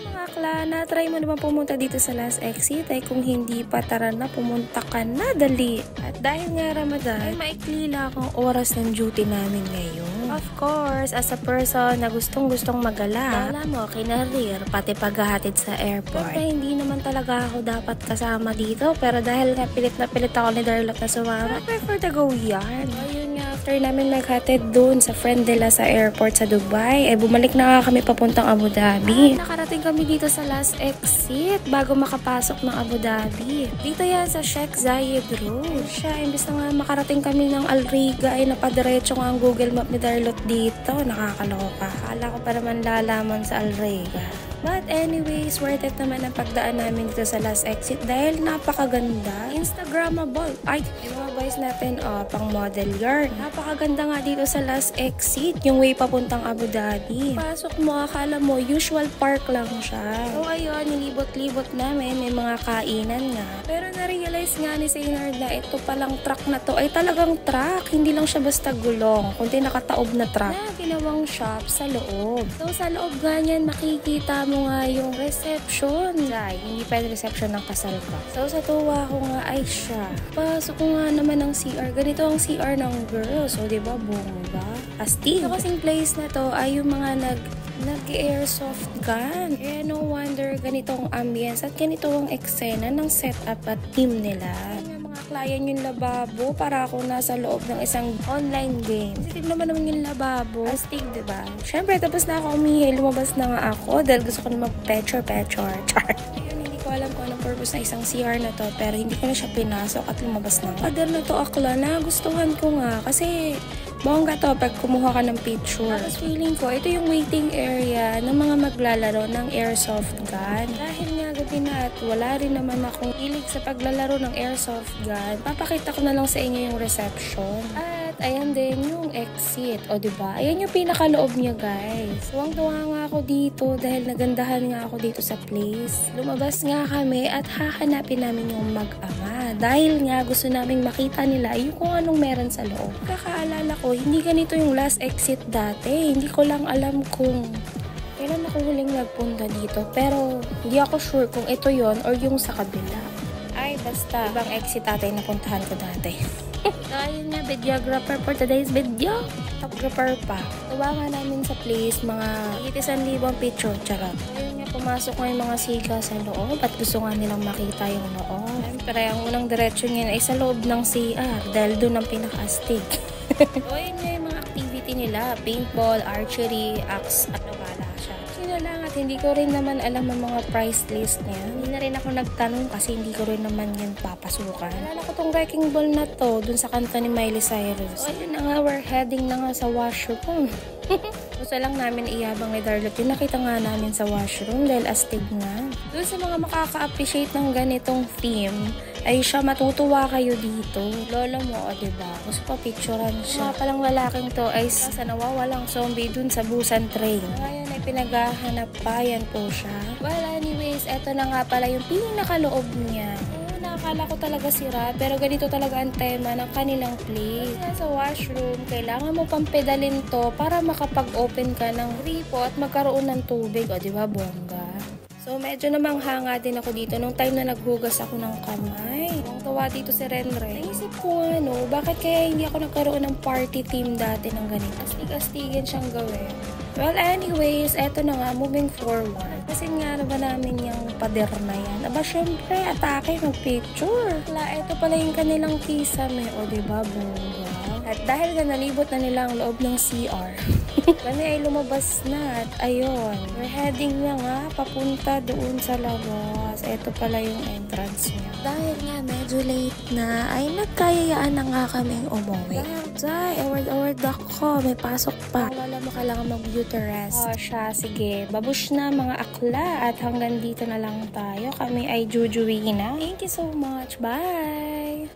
Mga akla, na-try mo naman pumunta dito sa last exit? Ay kung hindi pa, tara na, pumunta ka na, dali. At dahil nga Ramadan, ay maikli lang ang oras ng duty namin ngayon. Of course, as a person na gustong-gustong magala, alam mo, kinarir, pati paghahatid sa airport. Pero hindi naman talaga ako dapat kasama dito, pero dahil nga pilit na pilit ako ni Darlot na sumama, I prefer to go yan. Ayun nga, after namin maghatid dun sa friend nila sa airport sa Dubai, bumalik na nga kami papuntang Abu Dhabi. Nakarating kami dito sa last exit bago makapasok ng Abu Dhabi. Dito yan sa Sheikh Zayed Road. Siya, imbis na nga makarating kami ng Al Riga, ay napadiretso nga ang Google Map ni Darlot dito. Nakakaloka. Akala ko pa naman lalaman sa Al Riga. But anyways, worth it naman ang pagdaan namin dito sa last exit dahil napakaganda. Instagrammable. Ay, yung mga boys natin, pang model yarn. Napakaganda nga dito sa last exit, yung way papuntang Abu Dhabi. Pasok mo, akala mo, usual park lang siya. So ayun, nilibot-libot namin, may mga kainan nga. Pero na-realize nga ni Saynard na ito palang truck na to ay talagang truck. Hindi lang siya basta gulong, kundi nakataob na truck na ginawang shop sa loob. So sa loob nga niyan, makikita mo nga yung reception. Ay, hindi pa yung reception ng kasal ko. So sa tuwa ko nga ay siya. Pasok ko nga naman ng CR. Ganito ang CR ng girls. So diba, bongga? Astig. So kasing place na to ay yung mga nag-airsoft gun. Kaya no wonder ganitong ambience at ganito ang eksena ng setup at team nila. Client yung lababo para ako nasa loob ng isang online game. Kasi naman yung lababo. Astig, diba? Siyempre, tapos na ako umihi. Lumabas na nga ako dahil gusto ko na mag-pecture. Ayun, hindi ko alam kung anong purpose na isang CR na to. Pero hindi ko na siya pinasok at lumabas na. Other na to akla na gustuhan ko nga. Kasi bongga to pag kumuha ka ng picture. Tapos feeling ko, ito yung waiting area ng mga maglalaro ng airsoft gun. Dahil nga gabi na at wala rin naman akong hilig sa paglalaro ng airsoft gun, papakita ko na lang sa inyo yung reception. At ayan din yung exit. O diba? Ayan yung pinakaloob niya, guys. Tuwang-tuwa nga ako dito dahil nagandahan nga ako dito sa place. Lumabas nga kami at hahanapin namin yung mag-ama. Dahil nga gusto naming makita nila yung kung anong meron sa loob. Kakaalala ko, hindi ganito yung last exit dati. Hindi ko lang alam kung kailan ako huling nagpunta dito. Pero hindi ako sure kung ito yon or yung sa kabila. Ay, basta. Ibang exit ate napuntahan ko dati. So, ayun nga, videographer for today's video. Photographer pa. Tawa nga namin sa place, mga 1,000 picture. Charot. Ayun nga, pumasok nga yung mga siga sa loob at gusto nga nilang makita yung loob. Pero ang unang diretsyon ngayon ay sa loob ng CR dahil doon ang pinaka-astig. So, ayun nga yung mga activity nila. Paintball, archery, axe, at nawala siya. Sino lang at hindi ko rin naman alam ang mga price list niya. Hindi na rin ako nagtanong kasi hindi ko rin naman yan papasukan. Alala ko tong wrecking ball na to dun sa kanta ni Miley Cyrus. So, ayun na nga, we're heading na nga sa washroom. Gusto lang namin iyabang ni Darlot yung nakita nga namin sa washroom dahil astig nga. Doon sa mga makaka-appreciate ng ganitong theme, ay siya matutuwa kayo dito. Lolo mo, o diba? Gusto pa picturean siya. Mga palang lalaking to ay sa nawawalang zombie dun sa Busan train. Ngayon ay pinaghahanap pa, yan po siya. Well, anyways, eto na nga pala yung pinakaloob niya. Nakakala ko talaga sira, pero ganito talaga ang tema ng kanilang place. Sa washroom, kailangan mo pang pedalin to para makapag-open ka ng gripo at magkaroon ng tubig. O, diba, bongga? So, medyo namang hanga din ako dito nung time na naghugas ako ng kamay. Ang tawa dito si Renren. Naisip ko nga, no, bakit kaya hindi ako nagkaroon ng party team dati ng ganito? Astig-astigin siyang gawin. Well, anyways, eto na nga, moving forward. Kasi nga na ba namin yung pader na yan? Aba, syempre, atake, mag-picture. Eto pala yung kanilang kisame. O, diba, bunga? At dahil nga nalibot na nila ang loob ng CR, kami ay lumabas na at ayun, we're heading na nga papunta doon sa labas. Ito pala yung entrance niya. Dahil nga medyo late na, ay nagkayayaan na nga kaming umuwi. Dahil, award ako, may pasok pa. Wala mo kailangan mag-beauty rest. O siya, sige, babush na mga akla at hanggang dito na lang tayo. Kami ay jujuwi na. Thank you so much. Bye!